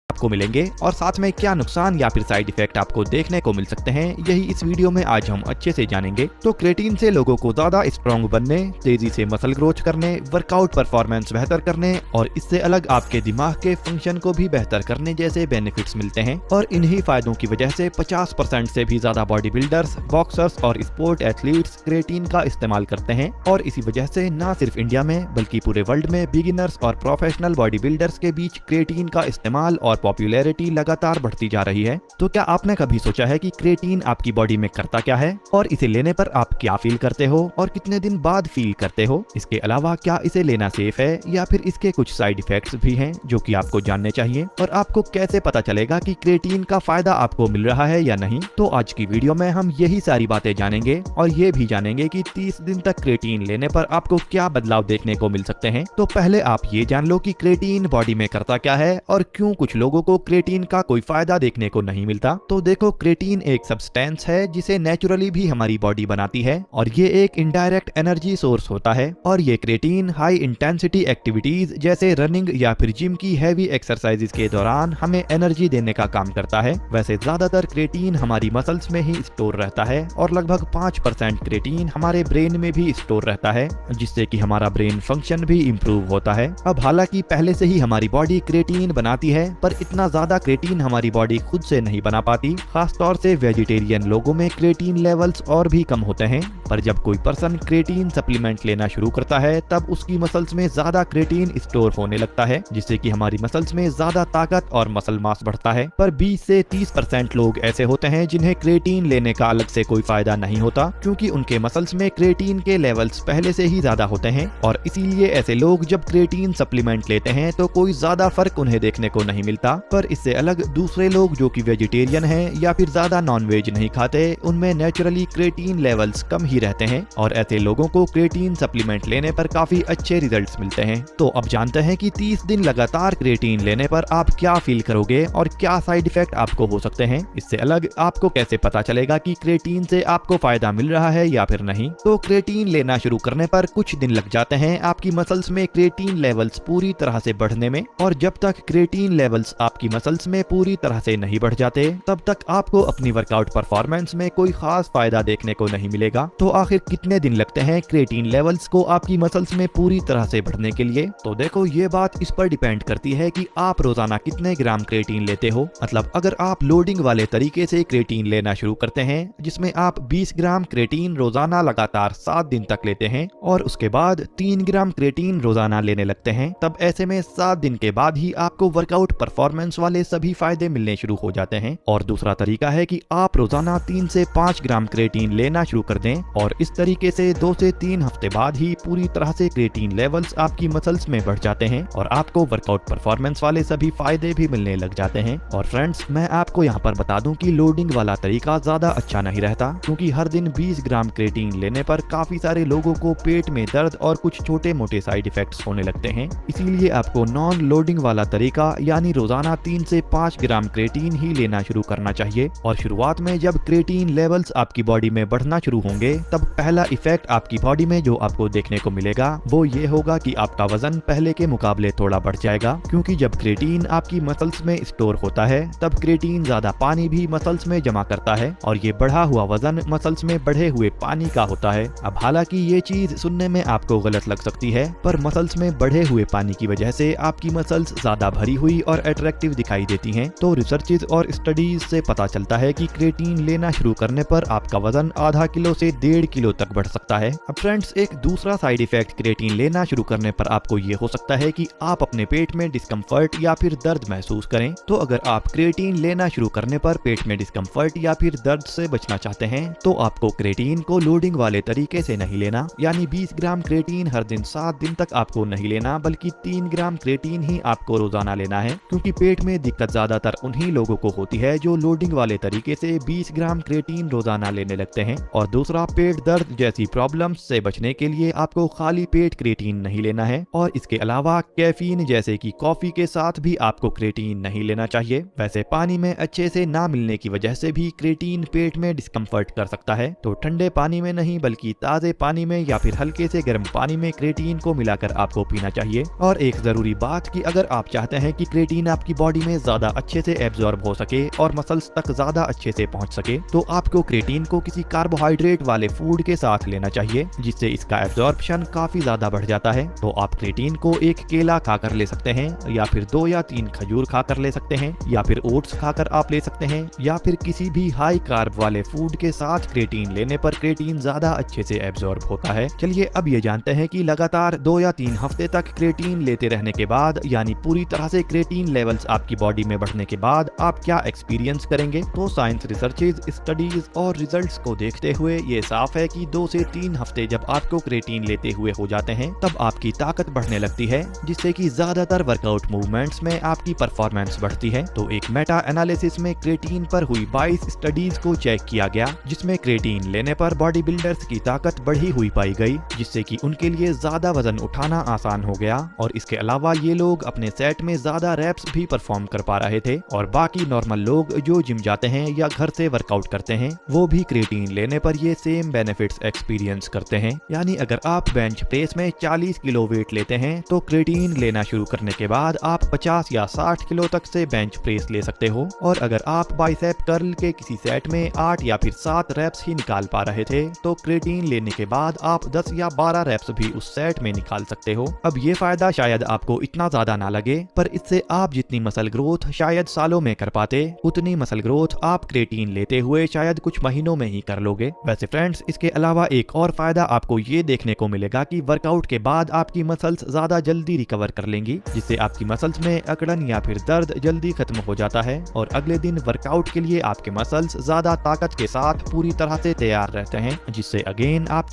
आपको मिलेंगे और साथ में क्या नुकसान या फिर साइड इफेक्ट आपको देखने को मिल सकते हैं, यही इस वीडियो में आज हम अच्छे से जानेंगे। तो क्रेटीन से लोगों को ज्यादा स्ट्रॉन्ग बनने, तेजी से मसल ग्रोथ करने, वर्कआउट परफॉर्मेंस बेहतर करने और इससे अलग आपके दिमाग के फंक्शन को भी बेहतर करने जैसे बेनिफिट्स मिलते हैं। और इन्हीं फायदों की वजह से 50% से भी ज्यादा बॉडी बिल्डर्स, बॉक्सर्स और स्पोर्ट एथलीट्स क्रेटीन का इस्तेमाल करते हैं। और इसी वजह से न सिर्फ इंडिया में बल्कि पूरे वर्ल्ड में बिगिनर्स और प्रोफेशनल बॉडी बिल्डर्स के बीच क्रेटीन का इस्तेमाल और पॉपुलैरिटी लगातार बढ़ती जा रही है। तो क्या आपने कभी सोचा है कि क्रेटीन आपकी बॉडी में करता क्या है और इसे लेने पर आप क्या फील करते हो और कितने दिन बाद फील करते हो? इसके अलावा क्या इसे लेना सेफ है या फिर इसके कुछ साइड इफेक्ट्स भी हैं जो कि आपको जानने चाहिए? और आपको कैसे पता चलेगा कि क्रेटीन का फायदा आपको मिल रहा है या नहीं? तो आज की वीडियो में हम यही सारी बातें जानेंगे और ये भी जानेंगे कि 30 दिन तक क्रेटीन लेने पर आपको क्या बदलाव देखने को मिल सकते हैं। तो पहले आप ये जान लो कि क्रेटीन बॉडी में करता क्या है और क्यों कुछ लोगों को क्रेटीन का कोई फायदा देखने को नहीं मिलता। तो देखो, क्रेटीन एक सब्सटेंस है जिसे नेचुरली भी हमारी बॉडी बनाती है और ये एक इनडायरेक्ट एनर्जी सोर्स होता है। और ये क्रेटीन हाई इंटेंसिटी एक्टिविटीज जैसे रनिंग या फिर जिम की हैवी एक्सरसाइजेज के दौरान हमें एनर्जी देने का काम करता है। वैसे ज्यादातर क्रेटीन हमारी मसल्स में ही स्टोर रहता है और लगभग 5% क्रेटीन हमारे ब्रेन में भी स्टोर रहता है, जिससे कि हमारा ब्रेन फंक्शन भी इम्प्रूव होता है। अब हालांकि पहले से ही हमारी बॉडी क्रेटीन बनाती है, पर इतना ज्यादा क्रेटीन हमारी बॉडी खुद से नहीं बना पाती। खास तौर से वेजिटेरियन लोगों में क्रेटीन लेवल्स और भी कम होते हैं। पर जब कोई पर्सन क्रेटीन सप्लीमेंट लेना शुरू करता है तब उसकी मसल्स में ज्यादा क्रेटीन स्टोर होने लगता है, जिससे कि हमारी मसल्स में ज्यादा ताकत और मसल मास बढ़ता है। पर 20 से 30% लोग ऐसे होते हैं जिन्हें क्रेटीन लेने का अलग से कोई फायदा नहीं होता, क्योंकि उनके मसल्स में क्रेटीन के लेवल्स पहले से ही ज्यादा होते हैं। और इसीलिए ऐसे लोग जब क्रेटीन सप्लीमेंट लेते हैं तो कोई ज्यादा फर्क उन्हें देखने को नहीं मिलता। पर इससे अलग दूसरे लोग जो कि वेजिटेरियन हैं या फिर ज्यादा नॉनवेज नहीं खाते, उनमें नेचुरली क्रेटीन लेवल्स कम ही रहते हैं और ऐसे लोगों को क्रेटीन सप्लीमेंट लेने पर काफी अच्छे रिजल्ट्स मिलते हैं। तो अब जानते हैं कि 30 दिन लगातार क्रेटीन लेने पर आप क्या फील करोगे और क्या साइड इफेक्ट आपको हो सकते हैं। इससे अलग आपको कैसे पता चलेगा कि क्रेटीन से आपको फायदा मिल रहा है या फिर नहीं। तो क्रेटीन लेना शुरू करने पर कुछ दिन लग जाते हैं आपकी मसल्स में क्रेटीन लेवल्स पूरी तरह से बढ़ने में, और जब तक क्रेटीन लेवल्स आपकी मसल्स में पूरी तरह से नहीं बढ़ जाते तब तक आपको अपनी वर्कआउट परफॉर्मेंस में कोई खास फायदा देखने को नहीं मिलेगा। तो आखिर कितने दिन लगते हैं क्रेटीन लेवल्स को आपकी मसल्स में पूरी तरह से बढ़ने के लिए? तो देखो, ये बात इस पर डिपेंड करती है कि आप रोजाना कितने ग्राम क्रेटीन लेते हो। मतलब अगर आप लोडिंग वाले तरीके से क्रेटीन लेना शुरू करते हैं, जिसमें आप 20 ग्राम क्रेटीन रोजाना लगातार 7 दिन तक लेते हैं और उसके बाद 3 ग्राम क्रेटीन रोजाना लेने लगते हैं, तब ऐसे में 7 दिन के बाद ही आपको वर्कआउट परफॉर्मेंस वाले सभी फायदे मिलने शुरू हो जाते हैं। और दूसरा तरीका है कि आप रोजाना 3 से 5 ग्राम क्रेटीन लेना शुरू कर दें और इस तरीके से 2 से 3 हफ्ते बाद ही पूरी तरह से क्रेटीन लेवल्स आपकी मसल्स में बढ़ जाते हैं और आपको वर्कआउट परफॉर्मेंस वाले सभी फायदे भी मिलने लग जाते हैं। और फ्रेंड्स, मैं आपको यहाँ पर बता दूं कि लोडिंग वाला तरीका ज्यादा अच्छा नहीं रहता, क्योंकि हर दिन 20 ग्राम क्रेटीन लेने पर काफी सारे लोगों को पेट में दर्द और कुछ छोटे मोटे साइड इफेक्ट्स होने लगते हैं। इसीलिए आपको नॉन लोडिंग वाला तरीका यानी रोजाना 3 से 5 ग्राम क्रेटीन ही लेना शुरू करना चाहिए। और शुरुआत में जब क्रेटीन लेवल्स आपकी बॉडी में बढ़ना शुरू होंगे, तब पहला इफेक्ट आपकी बॉडी में जो आपको देखने को मिलेगा वो ये होगा कि आपका वजन पहले के मुकाबले थोड़ा बढ़ जाएगा, क्योंकि जब क्रेटीन आपकी मसल्स में स्टोर होता है तब क्रेटीन ज्यादा पानी भी मसल्स में जमा करता है और ये बढ़ा हुआ वजन मसल्स में बढ़े हुए पानी का होता है। अब हालांकि ये चीज सुनने में आपको गलत लग सकती है, पर मसल्स में बढ़े हुए पानी की वजह से आपकी मसल्स ज्यादा भरी हुई और अट्रैक्टिव दिखाई देती हैं। तो रिसर्चेज और स्टडीज से पता चलता है कि क्रेटीन लेना शुरू करने पर आपका वजन आधा किलो से 1.5 किलो तक बढ़ सकता है। अब फ्रेंड्स, एक दूसरा साइड इफेक्ट क्रेटीन लेना शुरू करने पर आपको ये हो सकता है कि आप अपने पेट में डिस्कम्फर्ट या फिर दर्द महसूस करें। तो अगर आप क्रेटीन लेना शुरू करने पर पेट में डिस्कम्फर्ट या फिर दर्द से बचना चाहते हैं तो आपको क्रेटीन को लोडिंग वाले तरीके से नहीं लेना, यानी 20 ग्राम क्रेटीन हर दिन 7 दिन तक आपको नहीं लेना, बल्कि 3 ग्राम क्रेटीन ही आपको रोजाना लेना है। क्योंकि पेट में दिक्कत ज्यादातर उन्हीं लोगों को होती है जो लोडिंग वाले तरीके से 20 ग्राम क्रेटीन रोजाना लेने लगते हैं। और दूसरा, पेट दर्द जैसी प्रॉब्लम्स से बचने के लिए आपको खाली पेट क्रेटीन नहीं लेना है। और इसके अलावा कैफीन जैसे कि कॉफी के साथ भी आपको क्रेटीन नहीं लेना चाहिए। वैसे पानी में अच्छे से ना मिलने की वजह से भी क्रेटीन पेट में डिस्कम्फर्ट कर सकता है, तो ठंडे पानी में नहीं बल्कि ताजे पानी में या फिर हल्के से गर्म पानी में क्रेटीन को मिलाकर आपको पीना चाहिए। और एक जरूरी बात कि अगर आप चाहते हैं कि क्रेटीन आपकी बॉडी में ज्यादा अच्छे से एब्जॉर्ब हो सके और मसल्स तक ज्यादा अच्छे से पहुंच सके, तो आपको क्रेटीन को किसी कार्बोहाइड्रेट वाले फूड के साथ लेना चाहिए, जिससे इसका एब्जॉर्प्शन काफी ज्यादा बढ़ जाता है। तो आप क्रेटीन को एक केला खाकर ले सकते हैं, या फिर 2 या 3 खजूर खाकर ले सकते हैं, या फिर ओट्स खाकर आप ले सकते हैं, या फिर किसी भी हाई कार्ब वाले फूड के साथ क्रेटीन लेने पर क्रेटीन ज्यादा अच्छे से एब्जॉर्ब होता है। चलिए अब ये जानते हैं कि लगातार 2 या 3 हफ्ते तक क्रेटीन लेते रहने के बाद, यानी पूरी तरह से क्रेटीन लेवल्स आपकी बॉडी में बढ़ने के बाद आप क्या एक्सपीरियंस करेंगे। तो साइंस रिसर्चेज, स्टडीज और रिजल्ट्स को देखते हुए ये साफ है कि 2 से 3 हफ्ते जब आपको क्रेटीन लेते हुए हो जाते हैं, तब आपकी ताकत बढ़ने लगती है, जिससे कि ज्यादातर वर्कआउट मूवमेंट्स में आपकी परफॉर्मेंस बढ़ती है। तो एक मेटा एनालिसिस में क्रेटीन पर हुई 22 स्टडीज को चेक किया गया, जिसमें क्रेटीन लेने पर बॉडी बिल्डर्स की ताकत बढ़ी हुई पाई गई, जिससे कि उनके लिए ज्यादा वजन उठाना आसान हो गया, और इसके अलावा ये लोग अपने सेट में ज्यादा रैप्स भी परफॉर्म कर पा रहे थे। और बाकी नॉर्मल लोग जो जिम जाते हैं या घर से वर्कआउट करते हैं, वो भी क्रेटीन लेने पर ये सेम बेनिफिट्स एक्सपीरियंस करते हैं। यानी अगर आप बेंच प्रेस में 40 किलो वेट लेते हैं, तो क्रेटीन लेना शुरू करने के बाद आप 50 या 60 किलो तक से बेंच प्रेस ले सकते हो। और अगर आप बाइसेप कर्ल के किसी सेट में 8 या फिर 7 रैप्स ही निकाल पा रहे थे, तो क्रेटीन लेने के बाद आप 10 या 12 रैप्स भी उस सेट में निकाल सकते हो। अब ये फायदा शायद आपको इतना ज्यादा ना लगे, पर इससे आप जितनी मसल ग्रोथ शायद सालों में कर पाते, उतनी मसल ग्रोथ आप क्रेटीन लेते हुए शायद कुछ महीनों में ही कर लोगे। वैसे फ्रेंड्स, इसके अलावा एक और फायदा आपको ये देखने को मिलेगा कि वर्कआउट के बाद आपकी मसल्स ज्यादा जल्दी रिकवर कर लेंगी, जिससे आपकी मसल्स में अकड़न या फिर दर्द जल्दी खत्म हो जाता है, और अगले दिन वर्कआउट के लिए आपके मसल्स ज्यादा ताकत के साथ पूरी तरह से तैयार रहते हैं, जिससे अगेन आप